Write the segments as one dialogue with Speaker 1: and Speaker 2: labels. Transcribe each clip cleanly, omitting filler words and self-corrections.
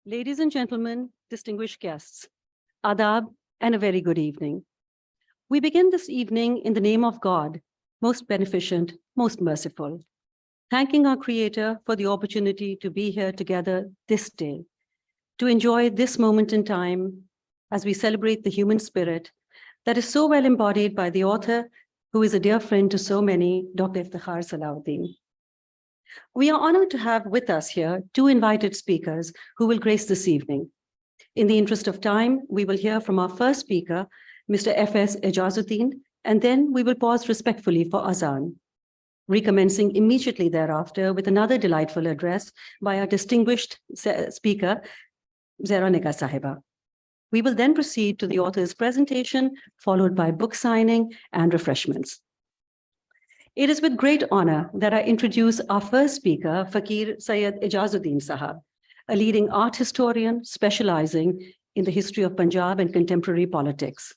Speaker 1: Ladies and gentlemen, distinguished guests, adab and a very good evening. We begin this evening in the name of God, most beneficent, most merciful, thanking our Creator for the opportunity to be here together this day, to enjoy this moment in time as we celebrate the human spirit that is so well embodied by the author, who is a dear friend to so many, Dr. Iftikhar Salahuddin. We are honored to have with us here two invited speakers who will grace this evening. In the interest of time, we will hear from our first speaker, Mr. S Aijazuddin, and then we will pause respectfully for Azan, recommencing immediately thereafter with another delightful address by our distinguished speaker, Zara Nika Sahiba. We will then proceed to the author's presentation, followed by book signing and refreshments. It is with great honor that I introduce our first speaker, Fakir S Aijazuddin Sahab, a leading art historian specializing in the history of Punjab and contemporary politics.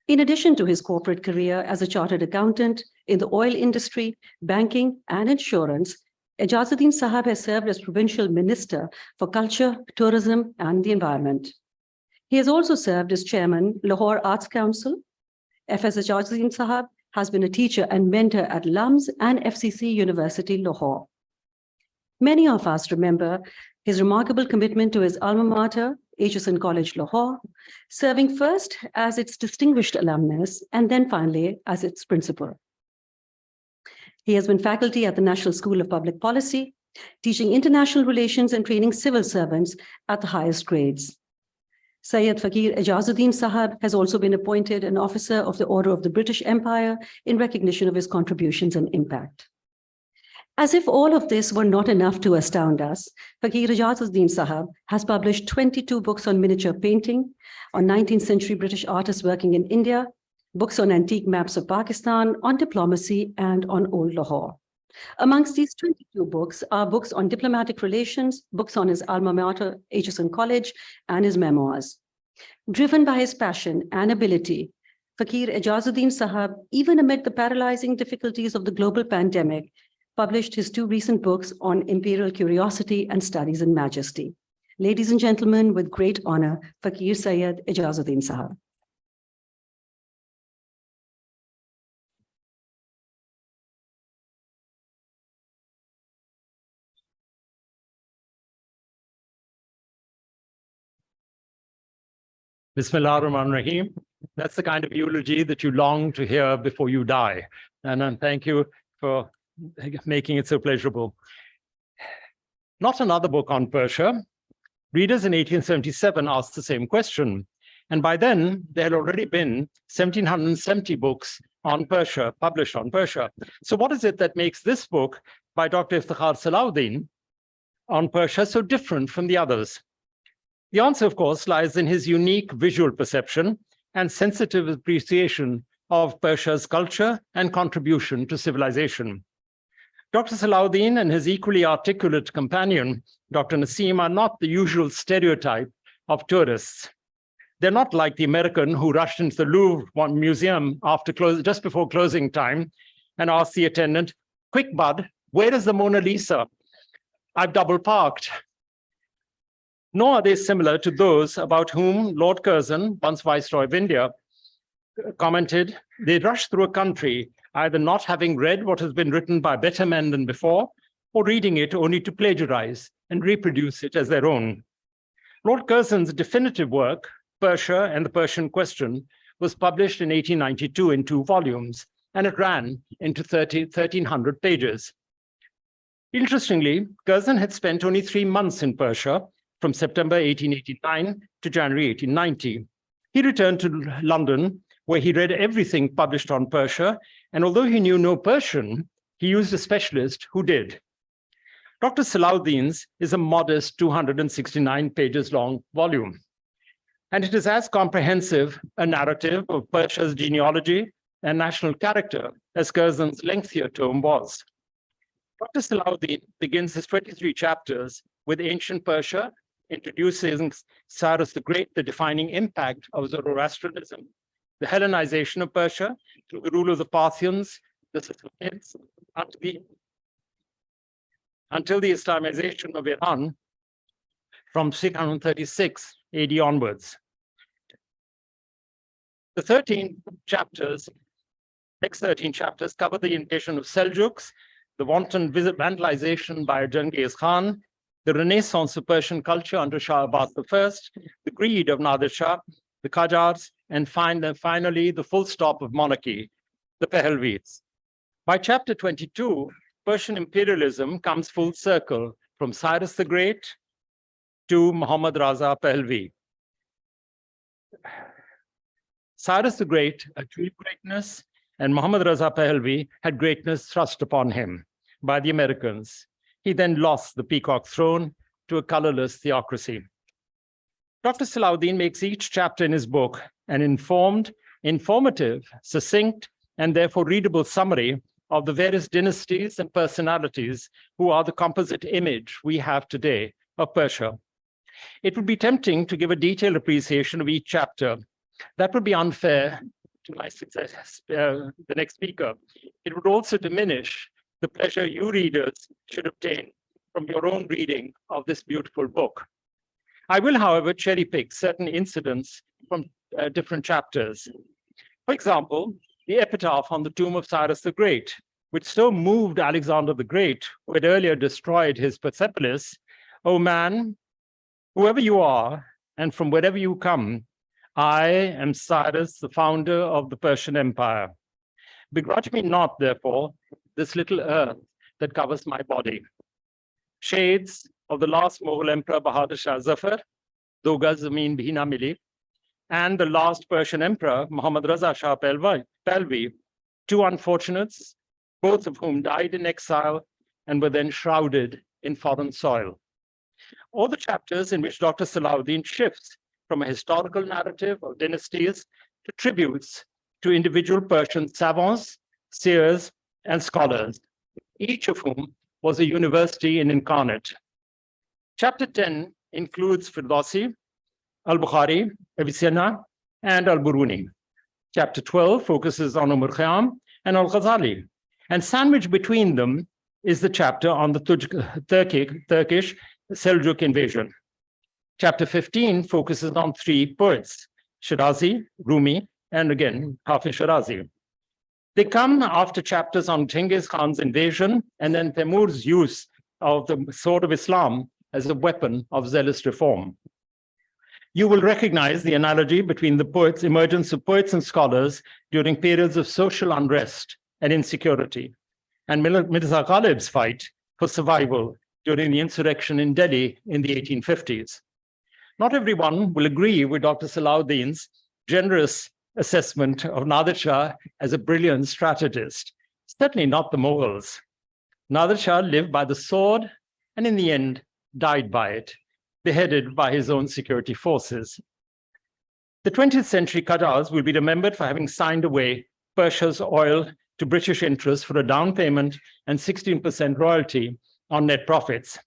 Speaker 1: In addition to his corporate career as a chartered accountant in the oil industry, banking, and insurance, Aijazuddin Sahab has served as provincial minister for culture, tourism, and the environment. He has also served as chairman, Lahore Arts Council. F.S. Aijazuddin Sahab has been a teacher and mentor at LUMS and FCC University, Lahore. Many of us remember his remarkable commitment to his alma mater, Aitchison College, Lahore, serving first as its distinguished alumnus and then finally as its principal. He has been faculty at the National School of Public Policy, teaching international relations and training civil servants at the highest grades. Syed Fakir Aijazuddin Sahab has also been appointed an officer of the Order of the British Empire in recognition of his contributions and impact. As if all of this were not enough to astound us, Fakir Aijazuddin Sahab has published 22 books on miniature painting, on 19th century British artists working in India, books on antique maps of Pakistan, on diplomacy, and on Old Lahore. Amongst these 22 books are books on diplomatic relations, books on his alma mater, Aitchison College, and his memoirs. Driven by his passion and ability, Fakir Aijazuddin Sahab, even amid the paralyzing difficulties of the global pandemic, published his two recent books on imperial curiosity and studies in majesty. Ladies and gentlemen, with great honor, Fakir Syed Aijazuddin Sahab.
Speaker 2: Bismillah ar-Rahman ar-Rahim. That's the kind of eulogy that you long to hear before you die. And thank you for making it so pleasurable. Not another book on Persia. Readers in 1877 asked the same question. And by then, there had already been 1,770 books on Persia, published on Persia. So what is it that makes this book by Dr. Iftikhar Salahuddin on Persia so different from the others? The answer, of course, lies in his unique visual perception and sensitive appreciation of Persia's culture and contribution to civilization. Dr. Salahuddin and his equally articulate companion, Dr. Naseem, are not the usual stereotype of tourists. They're not like the American who rushed into the Louvre Museum just before closing time and asked the attendant, "Quick, bud, where is the Mona Lisa? I've double parked." Nor are they similar to those about whom Lord Curzon, once Viceroy of India, commented, "They rush through a country either not having read what has been written by better men than before, or reading it only to plagiarize and reproduce it as their own." Lord Curzon's definitive work, Persia and the Persian Question, was published in 1892 in 2 volumes, and it ran into 1,300 pages. Interestingly, Curzon had spent only 3 months in Persia, from September 1889 to January 1890. He returned to London, where he read everything published on Persia, and although he knew no Persian, he used a specialist who did. Dr. Salahuddin's is a modest 269 pages long volume, and it is as comprehensive a narrative of Persia's genealogy and national character as Curzon's lengthier tome was. Dr. Salahuddin begins his 23 chapters with ancient Persia, introducing Cyrus the Great, the defining impact of Zoroastrianism, the Hellenization of Persia through the rule of the Parthians, the Sassanids, until the Islamization of Iran, from 636 AD onwards. The 13 chapters, next 13 chapters cover the invasion of Seljuks, the wanton vandalization by Genghis Khan, the renaissance of Persian culture under Shah Abbas I, the greed of Nadir Shah, the Qajars, and finally the full stop of monarchy, the Pahlavis. By chapter 22, Persian imperialism comes full circle from Cyrus the Great to Muhammad Raza Pahlavi. Cyrus the Great achieved greatness, and Muhammad Raza Pahlavi had greatness thrust upon him by the Americans. He then lost the peacock throne to a colorless theocracy. Dr. Salahuddin makes each chapter in his book an informed, informative, succinct, and therefore readable summary of the various dynasties and personalities who are the composite image we have today of Persia. It would be tempting to give a detailed appreciation of each chapter. That would be unfair to the next speaker. It would also diminish the pleasure you readers should obtain from your own reading of this beautiful book. I will, however, cherry pick certain incidents from different chapters. For example, the epitaph on the tomb of Cyrus the Great, which so moved Alexander the Great, who had earlier destroyed his Persepolis. "O man, whoever you are, and from wherever you come, I am Cyrus, the founder of the Persian Empire. Begrudge me not, therefore, this little earth that covers my body." Shades of the last Mughal Emperor Bahadur Shah Zafar, Do Gaz Zameen Bhi Na Mili, and the last Persian Emperor Muhammad Raza Shah Pahlavi, two unfortunates, both of whom died in exile and were then shrouded in foreign soil. All the chapters in which Dr. Salahuddin shifts from a historical narrative of dynasties to tributes to individual Persian savants, seers, and scholars, each of whom was a university in incarnate. Chapter 10 includes Firdausi, Al-Bukhari, Avicenna, and Al-Biruni. Chapter 12 focuses on Umar Khayyam and Al-Ghazali, and sandwiched between them is the chapter on the Turkish Seljuk invasion. Chapter 15 focuses on three poets, Shirazi, Rumi, and again, Hafiz Shirazi. They come after chapters on Genghis Khan's invasion and then Temur's use of the sword of Islam as a weapon of zealous reform. You will recognize the analogy between the emergence of poets and scholars during periods of social unrest and insecurity, and Mirza Ghalib's fight for survival during the insurrection in Delhi in the 1850s. Not everyone will agree with Dr. Salahuddin's generous assessment of Nadir Shah as a brilliant strategist, certainly not the Mughals. Nadir Shah lived by the sword and in the end died by it, beheaded by his own security forces. The 20th century Qajars will be remembered for having signed away Persia's oil to British interests for a down payment and 16% royalty on net profits.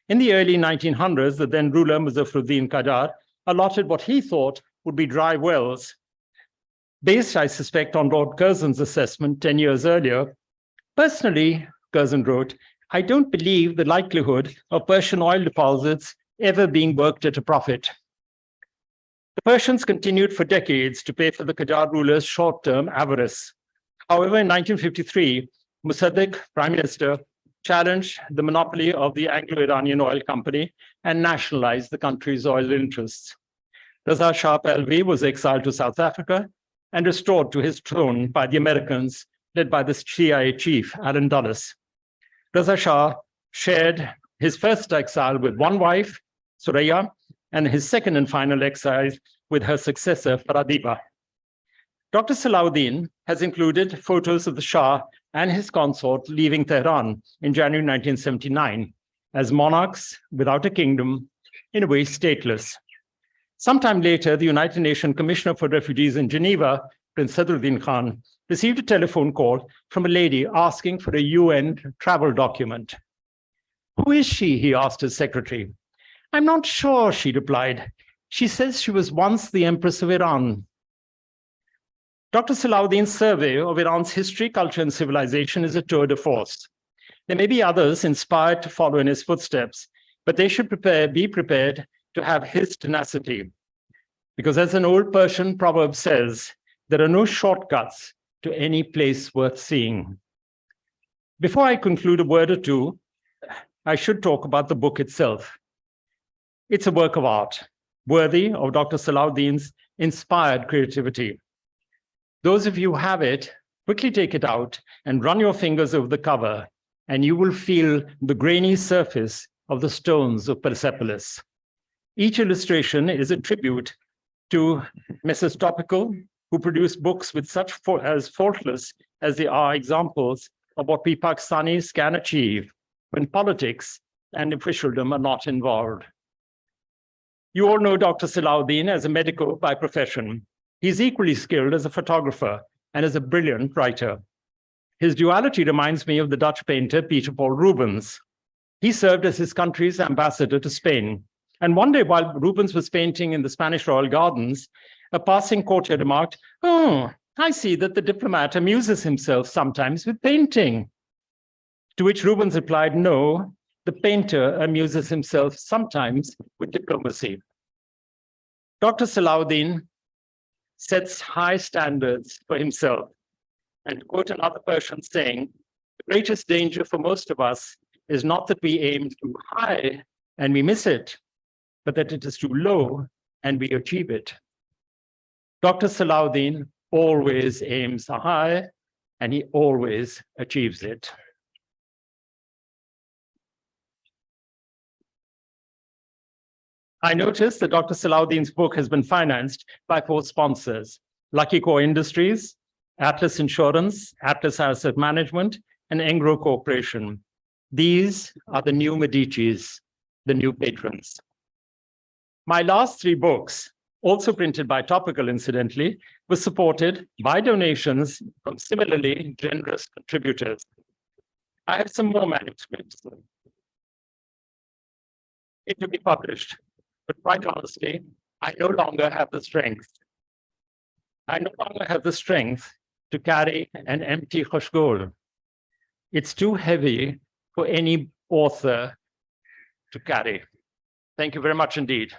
Speaker 2: In the early 1900s, the then ruler Muzaffaruddin Qajar allotted what he thought would be dry wells, based, I suspect, on Lord Curzon's assessment 10 years earlier. Personally, Curzon wrote, I don't believe the likelihood of Persian oil deposits ever being worked at a profit. The Persians continued for decades to pay for the Qajar rulers' short-term avarice. However, in 1953, Mossadegh, Prime Minister, challenged the monopoly of the Anglo-Iranian Oil Company and nationalized the country's oil interests. Raza Shah Pahlavi was exiled to South Africa and restored to his throne by the Americans, led by the CIA chief, Allen Dulles. Raza Shah shared his first exile with one wife, Suraya, and his second and final exile with her successor, Faradiba. Dr. Salahuddin has included photos of the Shah and his consort leaving Tehran in January 1979 as monarchs without a kingdom, in a way stateless. Sometime later, the United Nations Commissioner for Refugees in Geneva, Prince Sadruddin Khan, received a telephone call from a lady asking for a UN travel document. Who is she? He asked his secretary. I'm not sure, she replied. She says she was once the Empress of Iran. Dr. Salahuddin's survey of Iran's history, culture, and civilization is a tour de force. There may be others inspired to follow in his footsteps, but they should be prepared to have his tenacity. Because as an old Persian proverb says, there are no shortcuts to any place worth seeing. Before I conclude, a word or two, I should talk about the book itself. It's a work of art, worthy of Dr. Salahuddin's inspired creativity. Those of you who have it, quickly take it out and run your fingers over the cover, and you will feel the grainy surface of the stones of Persepolis. Each illustration is a tribute to Mrs. Topical, who produced books with such as faultless as they are examples of what we Pakistanis can achieve when politics and officialdom are not involved. You all know Dr. Salahuddin as a medico by profession. He's equally skilled as a photographer and as a brilliant writer. His duality reminds me of the Dutch painter Peter Paul Rubens. He served as his country's ambassador to Spain. And one day, while Rubens was painting in the Spanish royal gardens, a passing courtier remarked, "Oh, I see that the diplomat amuses himself sometimes with painting." To which Rubens replied, "No, the painter amuses himself sometimes with diplomacy." Dr. Salahuddin sets high standards for himself. And to quote another Persian saying, the greatest danger for most of us is not that we aim too high and we miss it, but that it is too low and we achieve it. Dr. Salahuddin always aims high and he always achieves it. I noticed that Dr. Salahuddin's book has been financed by 4 sponsors: Lucky Core Industries, Atlas Insurance, Atlas Asset Management, and Engro Corporation. These are the new Medicis, the new patrons. My last 3 books, also printed by Topical incidentally, were supported by donations from similarly generous contributors. I have some more manuscripts to be published, but quite honestly, I no longer have the strength. I no longer have the strength to carry an empty khoshgol. It's too heavy for any author to carry. Thank you very much indeed.